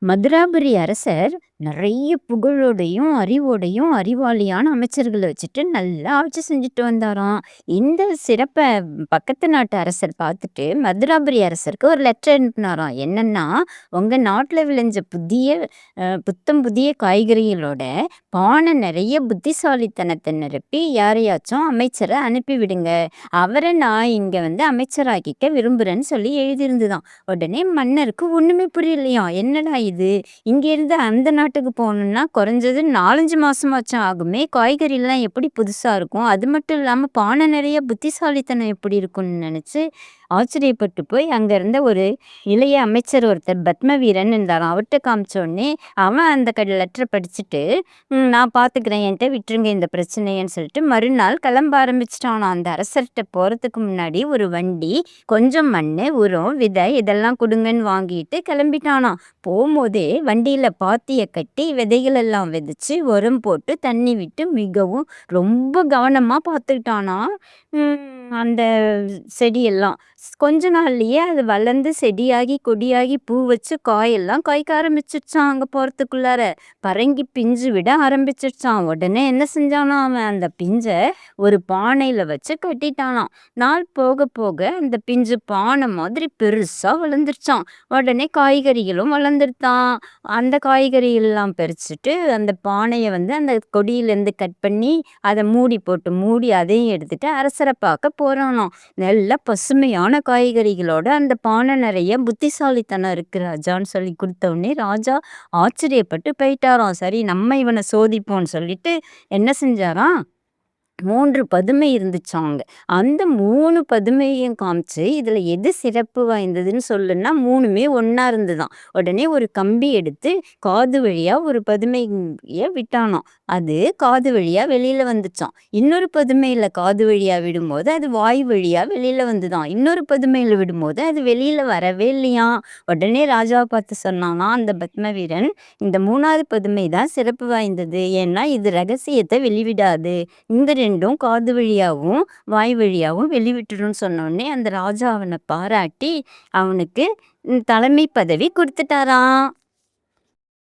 மதுராபுரி அரசர் நிறைய புகழோடையும், அறிவோடையும், அறிவாளியான அமைச்சர்கள வச்சுட்டு நல்லா ஆட்சி செஞ்சுட்டு வந்தாராம். இந்த சிறப்ப பக்கத்து நாட்டு அரசர் பார்த்துட்டு, மதுராபுரி அரசருக்கு ஒரு லெட்டர் அனுப்புனாராம். என்னன்னா, "உங்க நாட்ல விளைஞ்ச புத்தம் புதிய காய்கறிகளோட பானை நெறைய புத்திசாலித்தனத்த நிரப்பி யாரையாச்சும் அமைச்சர அனுப்பி விடுங்க. அவர நான் இங்க அமைச்சராக்கிக்க விரும்புறேன்னு" சொல்லி எழுதியிருந்துதாம். உடனே மன்னருக்கு ஒண்ணுமே புரியலையாம். என்னடா இது! இங்கேருந்து அந்த நாட்டுக்கு போகணும்னா குறைஞ்சது 4, 5 மாசமாச்சும் ஆகுமே! காய்கறிலாம் எப்படி புதுசா இருக்கும்? அது மட்டும் இல்லாம பானை நெறைய புத்திசாலித்தனம் எப்படி இருக்கும்னு நெனச்சு ஆச்சரியப்பட்டு போய் அங்க இருந்த ஒரு இளைய அமைச்சர் ஒருத்தர் பத்மவீரன் இருந்தாராம். அவர்ட்ட காமிச்ச உடனே அவன் அந்த லெட்டர படிச்சுட்டு, நான் பார்த்துக்கிறேன். என்ட்ட விட்டுருங்க இந்த பிரச்சனையன்னு சொல்லிட்டு மறுநாள் கிளம்ப ஆரம்பிச்சுட்டானாம். அந்த அரசர்ட்ட போறதுக்கு முன்னாடி ஒரு வண்டி, கொஞ்சம் மண்ணு, உரம், விதை இதெல்லாம் குடுங்கன்னு வாங்கிட்டு கிளம்பிட்டானாம். போம்போதே வண்டியில பாத்திய கட்டி விதைகள் எல்லாம் விதைச்சு, உரம் போட்டு, தண்ணி விட்டு மிகவும் ரொம்ப கவனமா பார்த்துக்கிட்டானாம். அந்த செடியெல்லாம். கொஞ்ச நாள்லயே அது வளர்ந்து செடியாகி, கொடியாகி, பூ வச்சு, காயெல்லாம் காய்க்க ஆரம்பிச்சுருச்சாம் அங்க போறதுக்குள்ளார. பரங்கி பிஞ்சு விட ஆரம்பிச்சுருச்சாம். உடனே என்ன செஞ்சானாம் அவன், அந்த பிஞ்ச ஒரு பானையில வச்சு கட்டிட்டானாம். நாள் போக போக அந்த பிஞ்சு பானை மாதிரி பெருசா வளர்ந்துருச்சாம். உடனே காய்கறிகளும் வளர்ந்துருத்தான். அந்த காய்கறிகள்லாம் பறிச்சுட்டு, அந்த பானைய அந்த கொடியிலேருந்து கட் பண்ணி, அத மூடி போட்டு மூடி அதையும் எடுத்துட்டு அரசர பார்க்க போறானாம். நல்ல பசுமையான காய்கறிகளோட அந்த பானை நெறைய புத்திசாலித்தனம் இருக்கு ராஜான்னு சொல்லி குடுத்தவுடனே, ராஜா ஆச்சரியப்பட்டு போயிட்டாராம். சரி நம்ம இவன சோதிப்போம்ன்னு சொல்லிட்டு என்ன செஞ்சாராம், 3 பதுமை இருந்துச்சாம் அங்க. அந்த 3 பதுமையும் காமிச்சு, இதுல எது சிறப்பு வாய்ந்ததுன்னு சொல்லுன்னா 3மே ஒண்ணா இருந்துதாம். உடனே ஒரு கம்பி எடுத்து காது வழியா ஒரு பதுமைய விட்டானாம். அது காது வழியா வெளியில வந்துச்சாம். இன்னொரு பதுமையில காது வழியா விடும்போது, அது வாய் வழியா வெளியில வந்துதாம். இன்னொரு பதுமையில விடும்போது, அது வெளியில வரவே இல்லையாம். உடனே ராஜாவ பார்த்து சொன்னானாம் அந்த பத்மவீரன், "இந்த 3வது பதுமை தான் சிறப்பு வாய்ந்தது. ஏன்னா இது ரகசியத்த வெளிவிடாது. இந்த 2ம் காது வழியாவும், வாய் வழியாவும் வெளிவிட்டுரும்னு" சொன்னோனே, அந்த ராஜா அவன பாராட்டி, அவனுக்கு தலைமை பதவி குடுத்துட்டாராம்.